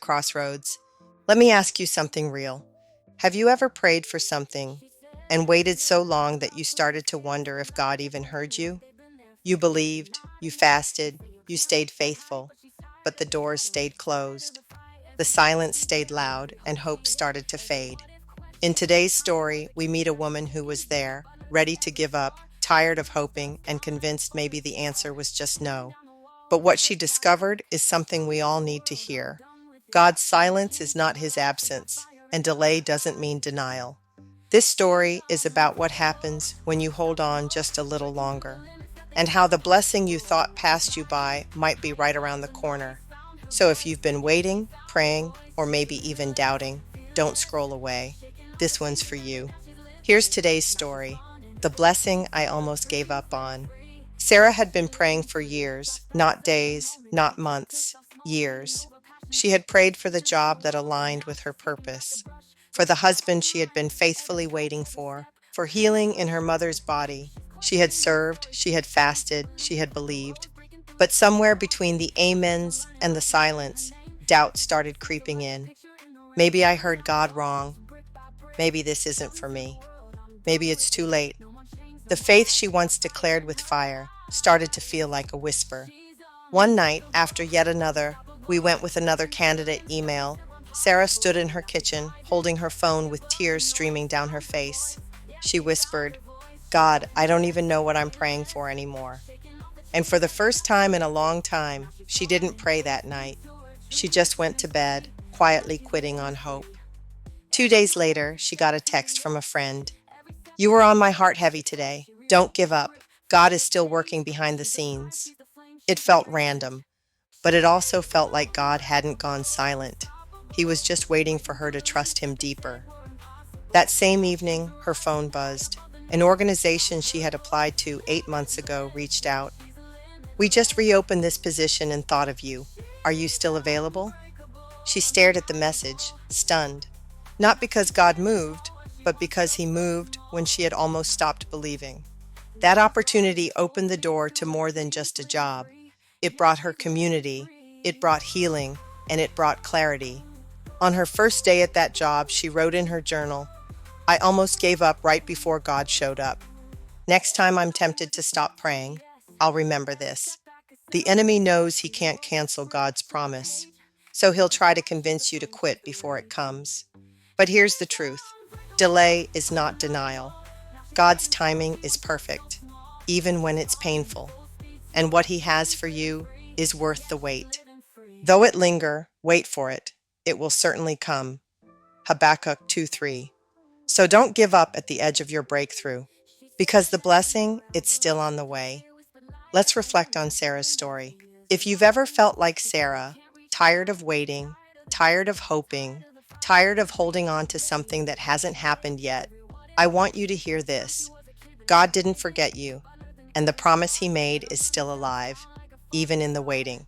Crossroads. Let me ask you something real. Have you ever prayed for something and waited so long that you started to wonder if God even heard you? You believed, you fasted, you stayed faithful, but the doors stayed closed. The silence stayed loud, and hope started to fade. In today's story, we meet a woman who was there, ready to give up, tired of hoping, and convinced maybe the answer was just no. But what she discovered is something we all need to hear. God's silence is not his absence, and delay doesn't mean denial. This story is about what happens when you hold on just a little longer, and how the blessing you thought passed you by might be right around the corner. So if you've been waiting, praying, or maybe even doubting, don't scroll away. This one's for you. Here's today's story: the blessing I almost gave up on. Sarah had been praying for years, not days, not months, years. She had prayed for the job that aligned with her purpose, for the husband she had been faithfully waiting for healing in her mother's body. She had served, she had fasted, she had believed. But somewhere between the amens and the silence, doubt started creeping in. Maybe I heard God wrong. Maybe this isn't for me. Maybe it's too late. The faith she once declared with fire started to feel like a whisper. One night, after yet another "we went with another candidate" email, Sarah stood in her kitchen, holding her phone with tears streaming down her face. She whispered, "God, I don't even know what I'm praying for anymore." And for the first time in a long time, she didn't pray that night. She just went to bed, quietly quitting on hope. 2 days later, she got a text from a friend. "You were on my heart heavy today. Don't give up. God is still working behind the scenes." It felt random, but it also felt like God hadn't gone silent. He was just waiting for her to trust him deeper. That same evening, her phone buzzed. An organization she had applied to 8 months ago reached out. "We just reopened this position and thought of you. Are you still available?" She stared at the message, stunned. Not because God moved, but because he moved when she had almost stopped believing. That opportunity opened the door to more than just a job. It brought her community, it brought healing, and it brought clarity. On her first day at that job, she wrote in her journal, "I almost gave up right before God showed up. Next time I'm tempted to stop praying, I'll remember this. The enemy knows he can't cancel God's promise, so he'll try to convince you to quit before it comes. But here's the truth: delay is not denial. God's timing is perfect, even when it's painful. And what he has for you is worth the wait. Though it linger, wait for it. It will certainly come." Habakkuk 2:3. So don't give up at the edge of your breakthrough, because the blessing, it's still on the way. Let's reflect on Sarah's story. If you've ever felt like Sarah, tired of waiting, tired of hoping, tired of holding on to something that hasn't happened yet, I want you to hear this. God didn't forget you, and the promise he made is still alive, even in the waiting.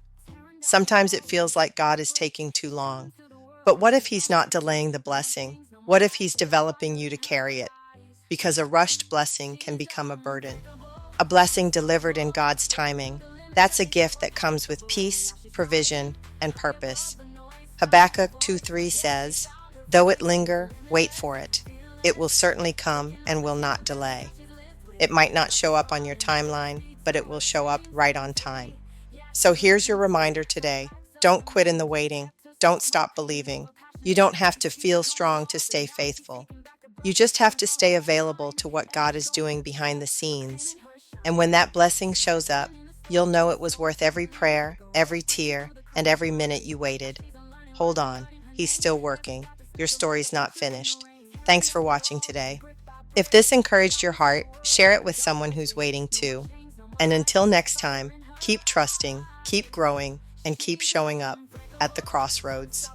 Sometimes it feels like God is taking too long. But what if he's not delaying the blessing? What if he's developing you to carry it? Because a rushed blessing can become a burden. A blessing delivered in God's timing, that's a gift that comes with peace, provision, and purpose. Habakkuk 2:3 says, "Though it linger, wait for it. It will certainly come and will not delay." It might not show up on your timeline, but it will show up right on time. So here's your reminder today: don't quit in the waiting. Don't stop believing. You don't have to feel strong to stay faithful. You just have to stay available to what God is doing behind the scenes. And when that blessing shows up, you'll know it was worth every prayer, every tear, and every minute you waited. Hold on, he's still working. Your story's not finished. Thanks for watching today. If this encouraged your heart, share it with someone who's waiting too. And until next time, keep trusting, keep growing, and keep showing up at the crossroads.